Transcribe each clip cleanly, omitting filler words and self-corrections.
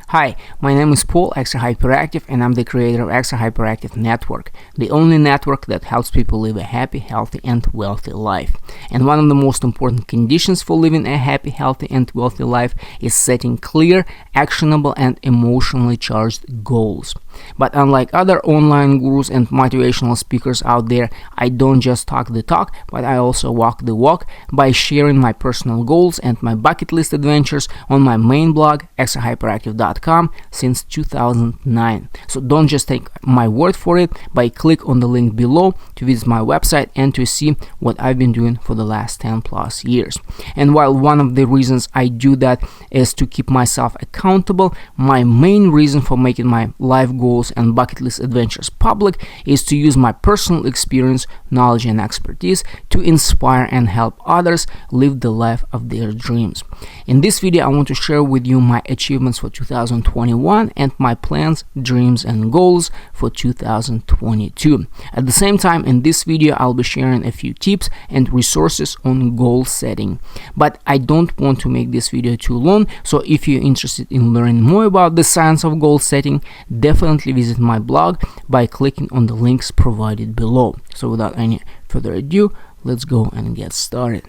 Hi, my name is Paul, ExtraHyperActive, and I'm the creator of ExtraHyperActive Network, the only network that helps people live a happy, healthy, and wealthy life. And one of the most important conditions for living a happy, healthy, and wealthy life is setting clear, actionable, and emotionally charged goals. But unlike other online gurus and motivational speakers out there, I don't just talk the talk, but I also walk the walk by sharing my personal goals and my bucket list adventures on my main blog, ExtraHyperActive.com, since 2009. So don't just take my word for it, but click on the link below to visit my website and to see what I've been doing for the last 10 plus years. And while one of the reasons I do that is to keep myself accountable, my main reason for making my life goals and bucket list adventures public is to use my personal experience, knowledge, and expertise to inspire and help others live the life of their dreams. In this video, I want to share with you my achievements for 2021 and my plans, dreams, and goals for 2022. At the same time, in this video, I'll be sharing a few tips and resources on goal setting. But I don't want to make this video too long, so if you're interested in learning more about the science of goal setting, definitely visit my blog by clicking on the links provided below. So without any further ado, let's go and get started.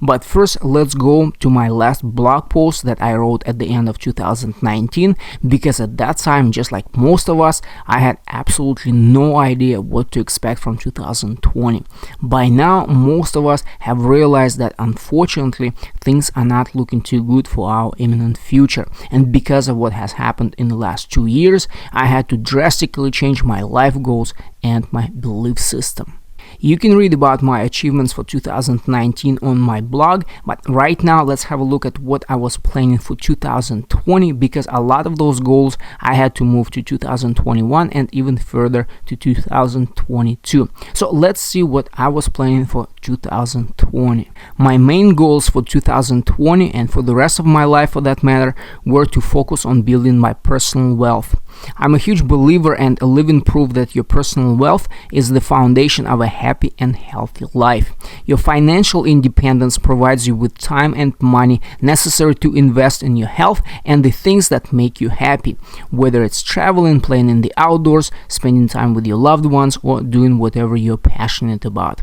But first, let's go to my last blog post that I wrote at the end of 2019, because at that time, just like most of us, I had absolutely no idea what to expect from 2020. By now, most of us have realized that unfortunately, things are not looking too good for our imminent future. And because of what has happened in the last 2 years, I had to drastically change my life goals and my belief system. You can read about my achievements for 2019 on my blog, but right now let's have a look at what I was planning for 2020, because a lot of those goals I had to move to 2021 and even further to 2022. So let's see what I was planning for 2020. My main goals for 2020 and for the rest of my life for that matter were to focus on building my personal wealth. I'm a huge believer and a living proof that your personal wealth is the foundation of a happy and healthy life. Your financial independence provides you with time and money necessary to invest in your health and the things that make you happy, whether it's traveling, playing in the outdoors, spending time with your loved ones, or doing whatever you're passionate about.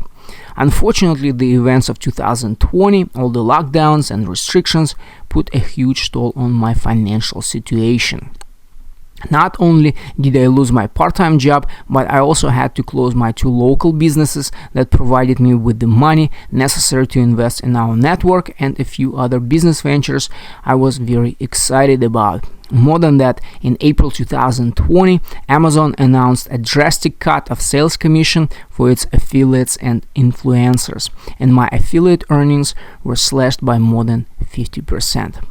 Unfortunately, the events of 2020, all the lockdowns and restrictions, put a huge toll on my financial situation. Not only did I lose my part-time job, but I also had to close my 2 local businesses that provided me with the money necessary to invest in our network and a few other business ventures I was very excited about. More than that, in April 2020, Amazon announced a drastic cut of sales commission for its affiliates and influencers, and my affiliate earnings were slashed by more than 50%.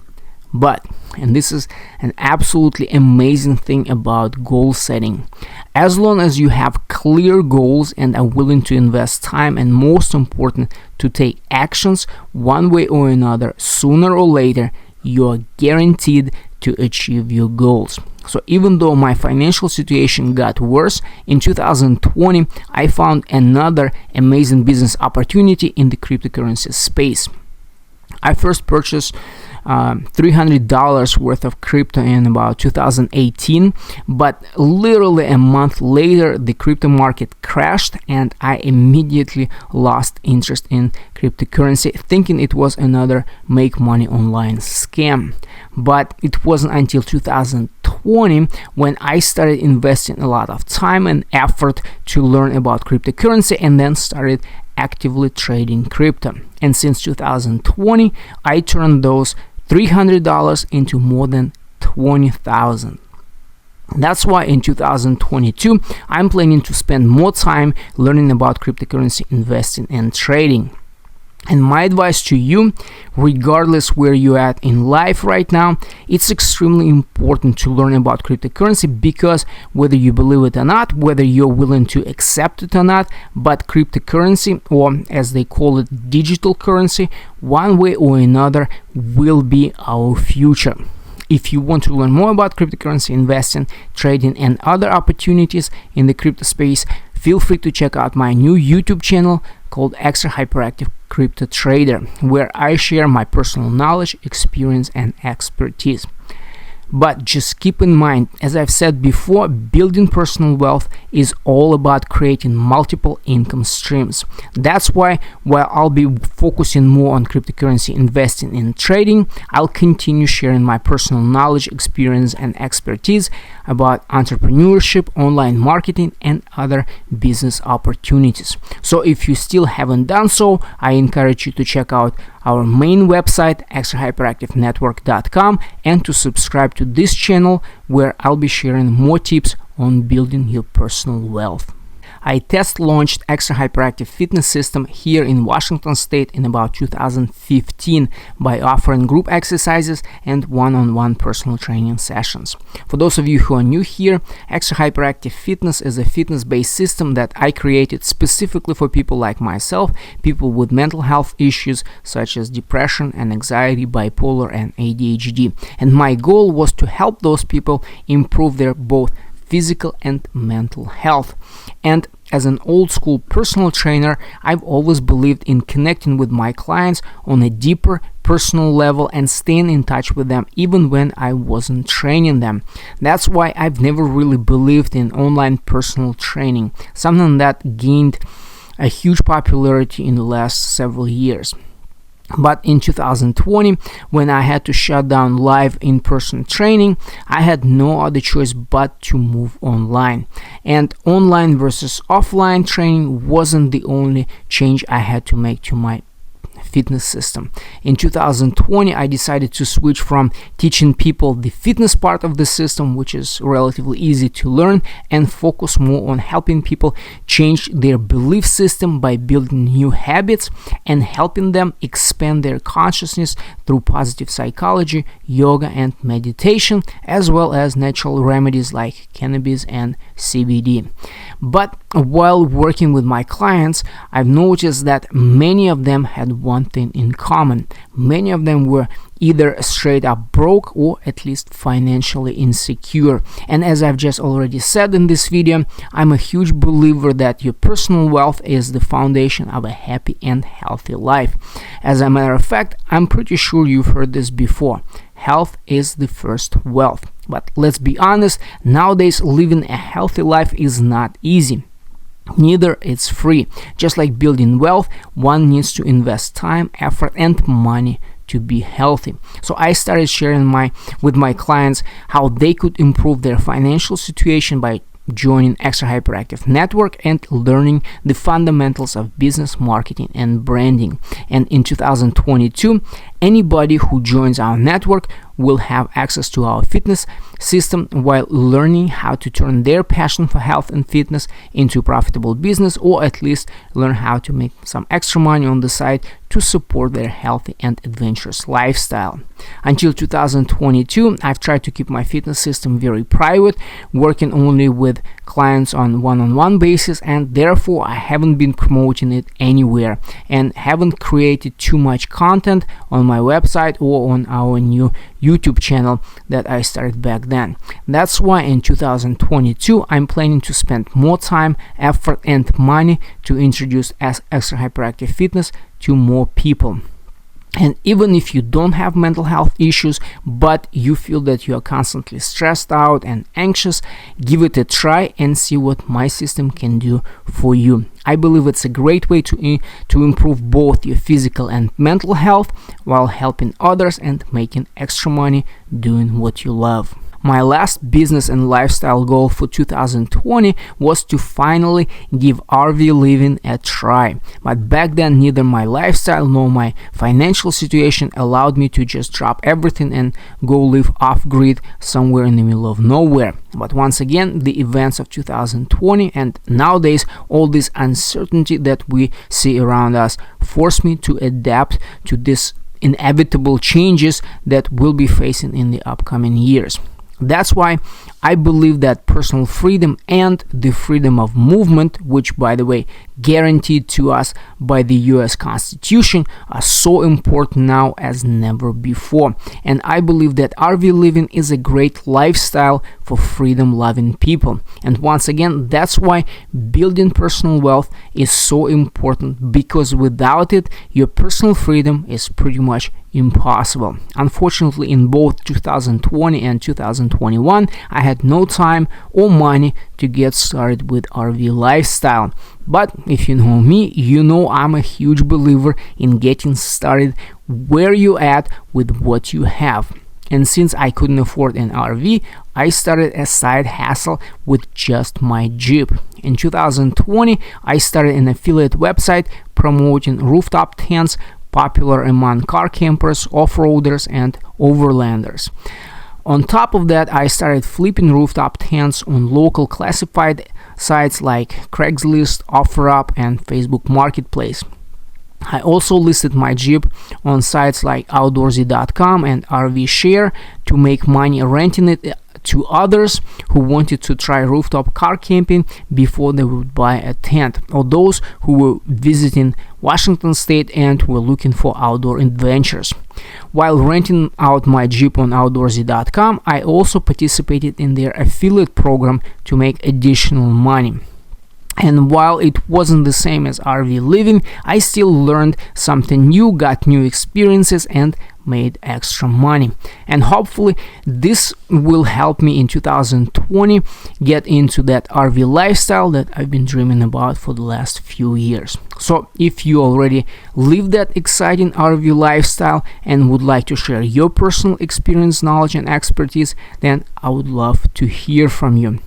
But, and this is an absolutely amazing thing about goal setting, as long as you have clear goals and are willing to invest time and, most important, to take actions one way or another, sooner or later, you are guaranteed to achieve your goals. So even though my financial situation got worse, in 2020, I found another amazing business opportunity in the cryptocurrency space. I first purchased $300 worth of crypto in about 2018, but literally a month later the crypto market crashed and I immediately lost interest in cryptocurrency, thinking it was another make money online scam. But it wasn't until 2020 when I started investing a lot of time and effort to learn about cryptocurrency and then started actively trading crypto. And since 2020, I turned those $300 into more than $20,000. That's why in 2022, I'm planning to spend more time learning about cryptocurrency investing and trading. And my advice to you, regardless where you're at in life right now, it's extremely important to learn about cryptocurrency, because whether you believe it or not, whether you're willing to accept it or not, but cryptocurrency, or as they call it, digital currency, one way or another will be our future. If you want to learn more about cryptocurrency investing, trading, and other opportunities in the crypto space, feel free to check out my new YouTube channel called ExtraHyperActive Crypto Trader, where I share my personal knowledge, experience, and expertise. But just keep in mind, as I've said before, building personal wealth is all about creating multiple income streams. That's why, while I'll be focusing more on cryptocurrency investing and trading, I'll continue sharing my personal knowledge, experience, and expertise about entrepreneurship, online marketing, and other business opportunities. So if you still haven't done so, I encourage you to check out our main website, ExtraHyperActiveNetwork.com, and to subscribe to this channel where I'll be sharing more tips on building your personal wealth. I test launched Extra Hyperactive Fitness System here in Washington State in about 2015 by offering group exercises and one-on-one personal training sessions. For those of you who are new here, Extra Hyperactive Fitness is a fitness-based system that I created specifically for people like myself, people with mental health issues such as depression and anxiety, bipolar, and ADHD. And my goal was to help those people improve their both physical and mental health. And as an old school personal trainer, I've always believed in connecting with my clients on a deeper personal level and staying in touch with them even when I wasn't training them. That's why I've never really believed in online personal training, something that gained a huge popularity in the last several years. But in 2020, when I had to shut down live in-person training, I had no other choice but to move online. And online versus offline training wasn't the only change I had to make to my fitness system. In 2020, I decided to switch from teaching people the fitness part of the system, which is relatively easy to learn, and focus more on helping people change their belief system by building new habits and helping them expand their consciousness through positive psychology, yoga, and meditation, as well as natural remedies like cannabis and CBD. But while working with my clients, I've noticed that many of them had one thing in common. Many of them were either straight up broke or at least financially insecure. And as I've just already said in this video, I'm a huge believer that your personal wealth is the foundation of a happy and healthy life. As a matter of fact, I'm pretty sure you've heard this before. Health is the first wealth. But let's be honest, nowadays living a healthy life is not easy. Neither it's free. Just like building wealth, one needs to invest time, effort, and money to be healthy. So I started sharing with my clients how they could improve their financial situation by joining Extra Hyperactive Network and learning the fundamentals of business, marketing, and branding. And in 2022, anybody who joins our network will have access to our fitness system while learning how to turn their passion for health and fitness into profitable business, or at least learn how to make some extra money on the side to support their healthy and adventurous lifestyle. Until 2022, I've tried to keep my fitness system very private, working only with clients on one-on-one basis, and therefore I haven't been promoting it anywhere and haven't created too much content on my website or on our new YouTube channel that I started back then. That's why in 2022 I'm planning to spend more time, effort, and money to introduce Extra Hyperactive Fitness to more people. And even if you don't have mental health issues, but you feel that you are constantly stressed out and anxious, give it a try and see what my system can do for you. I believe it's a great way to improve both your physical and mental health while helping others and making extra money doing what you love. My last business and lifestyle goal for 2020 was to finally give RV living a try. But back then, neither my lifestyle nor my financial situation allowed me to just drop everything and go live off-grid somewhere in the middle of nowhere. But once again, the events of 2020 and nowadays all this uncertainty that we see around us forced me to adapt to this inevitable changes that we'll be facing in the upcoming years. That's why I believe that personal freedom and the freedom of movement, which by the way guaranteed to us by the US Constitution, are so important now as never before. And I believe that RV living is a great lifestyle for freedom-loving people. And once again, that's why building personal wealth is so important, because without it, your personal freedom is pretty much impossible. Unfortunately, in both 2020 and 2021, I had no time or money to get started with RV lifestyle. But if you know me, you know I'm a huge believer in getting started where you at with what you have. And since I couldn't afford an RV, I started a side hustle with just my Jeep. In 2020, I started an affiliate website promoting rooftop tents popular among car campers, off-roaders, and overlanders. On top of that, I started flipping rooftop tents on local classified sites like Craigslist, OfferUp, and Facebook Marketplace. I also listed my Jeep on sites like Outdoorsy.com and RVshare to make money renting it to others who wanted to try rooftop car camping before they would buy a tent, or those who were visiting Washington State and were looking for outdoor adventures. While renting out my Jeep on Outdoorsy.com, I also participated in their affiliate program to make additional money. And while it wasn't the same as RV living, I still learned something new, got new experiences, and made extra money. And hopefully this will help me in 2020 get into that RV lifestyle that I've been dreaming about for the last few years. So if you already live that exciting RV lifestyle and would like to share your personal experience, knowledge, and expertise, then I would love to hear from you.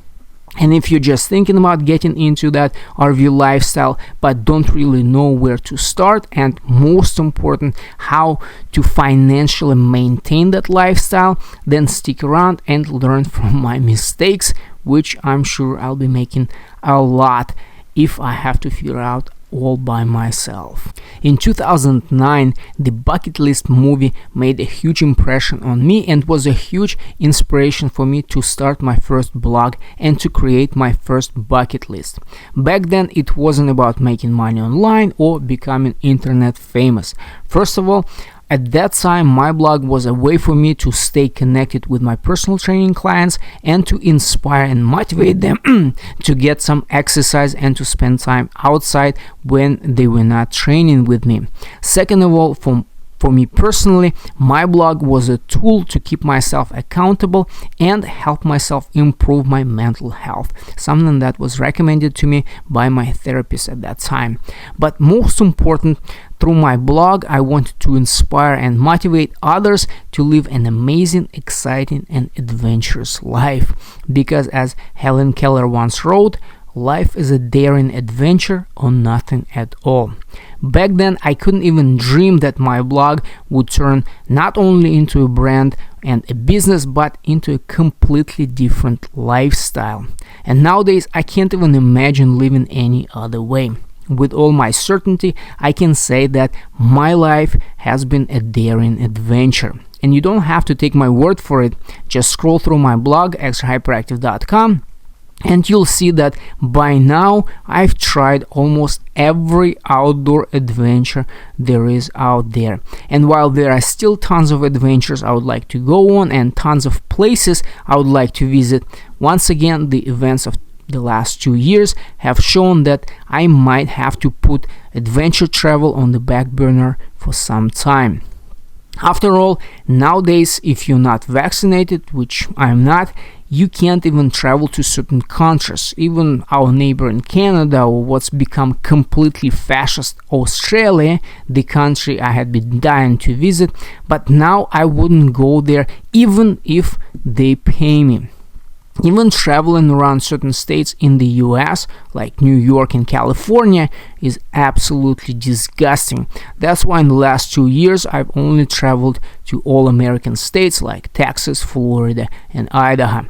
And if you're just thinking about getting into that RV lifestyle but don't really know where to start, and most important, how to financially maintain that lifestyle, then stick around and learn from my mistakes, which I'm sure I'll be making a lot if I have to figure out all by myself. In 2009, the Bucket List movie made a huge impression on me and was a huge inspiration for me to start my first blog and to create my first bucket list. Back then, it wasn't about making money online or becoming internet famous. First of all, at that time, my blog was a way for me to stay connected with my personal training clients and to inspire and motivate them to get some exercise and to spend time outside when they were not training with me. Second of all, for me personally, my blog was a tool to keep myself accountable and help myself improve my mental health, something that was recommended to me by my therapist at that time. But most important, through my blog, I wanted to inspire and motivate others to live an amazing, exciting, and adventurous life. Because as Helen Keller once wrote, life is a daring adventure or nothing at all. Back then, I couldn't even dream that my blog would turn not only into a brand and a business, but into a completely different lifestyle. And nowadays, I can't even imagine living any other way. With all my certainty, I can say that my life has been a daring adventure. And you don't have to take my word for it. Just scroll through my blog, ExtraHyperActive.com, and you'll see that by now I've tried almost every outdoor adventure there is out there. And while there are still tons of adventures I would like to go on and tons of places I would like to visit, once again, the events of the last 2 years have shown that I might have to put adventure travel on the back burner for some time. After all, nowadays, if you're not vaccinated, which I'm not, you can't even travel to certain countries. Even our neighbor in Canada, or what's become completely fascist Australia, the country I had been dying to visit, but now I wouldn't go there even if they pay me. Even traveling around certain states in the US, like New York and California, is absolutely disgusting. That's why in the last 2 years I've only traveled to all American states like Texas, Florida, and Idaho.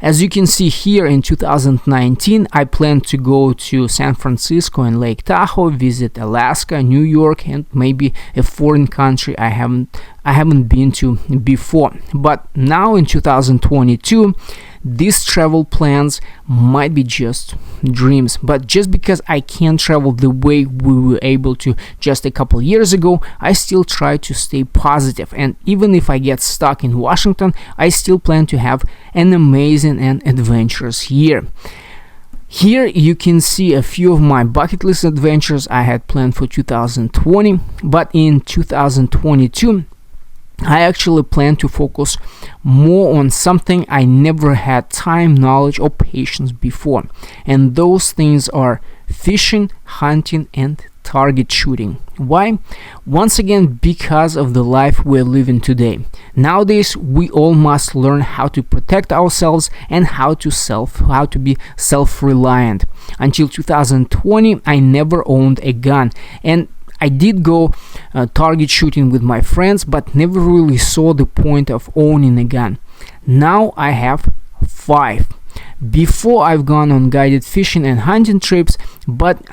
As you can see here, in 2019, I plan to go to San Francisco and Lake Tahoe, visit Alaska, New York, and maybe a foreign country I haven't been to before. But now in 2022, these travel plans might be just dreams, but just because I can't travel the way we were able to just a couple years ago, I still try to stay positive, and even if I get stuck in Washington, I still plan to have an amazing and adventurous year. Here you can see a few of my bucket list adventures I had planned for 2020, but in 2022 I actually plan to focus more on something I never had time, knowledge, or patience before, and those things are fishing, hunting, and target shooting. Why? Once again, because of the life we're living today. Nowadays, we all must learn how to protect ourselves and how to be self-reliant. Until 2020, I never owned a gun, and I did go target shooting with my friends, but never really saw the point of owning a gun. Now I have 5. Before I've gone on guided fishing and hunting trips, but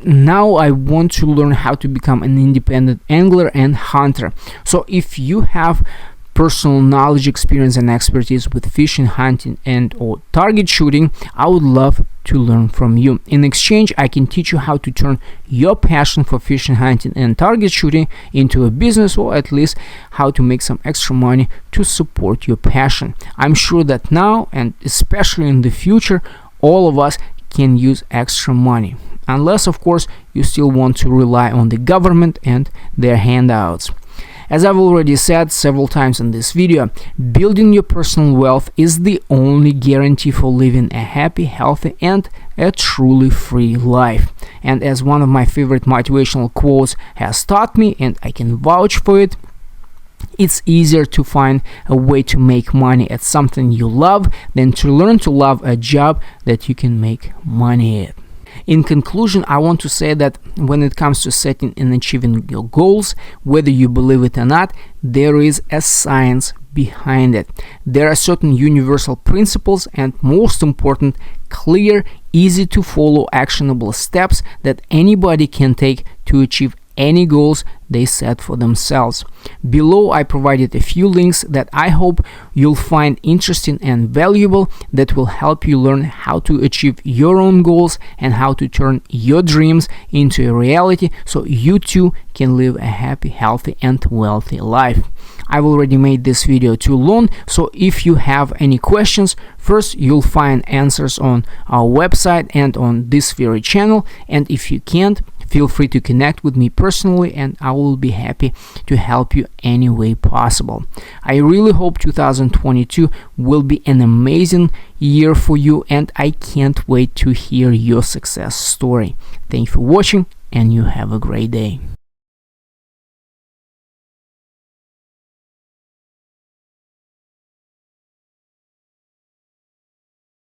now I want to learn how to become an independent angler and hunter. So if you have personal knowledge, experience, and expertise with fishing, hunting, and or target shooting, I would love to learn from you. In exchange, I can teach you how to turn your passion for fishing, hunting, and target shooting into a business, or at least how to make some extra money to support your passion. I'm sure that now, and especially in the future, all of us can use extra money. Unless, of course, you still want to rely on the government and their handouts. As I've already said several times in this video, building your personal wealth is the only guarantee for living a happy, healthy, and a truly free life. And as one of my favorite motivational quotes has taught me, and I can vouch for it, it's easier to find a way to make money at something you love than to learn to love a job that you can make money at. In conclusion, I want to say that when it comes to setting and achieving your goals, whether you believe it or not, there is a science behind it. There are certain universal principles and, most important, clear, easy to follow, actionable steps that anybody can take to achieve any goals they set for themselves. Below, I provided a few links that I hope you'll find interesting and valuable, that will help you learn how to achieve your own goals and how to turn your dreams into a reality so you too can live a happy, healthy, and wealthy life. I've already made this video too long, so if you have any questions, first you'll find answers on our website and on this very channel, and if you can't, feel free to connect with me personally and I will be happy to help you any way possible. I really hope 2022 will be an amazing year for you, and I can't wait to hear your success story. Thank you for watching, and you have a great day.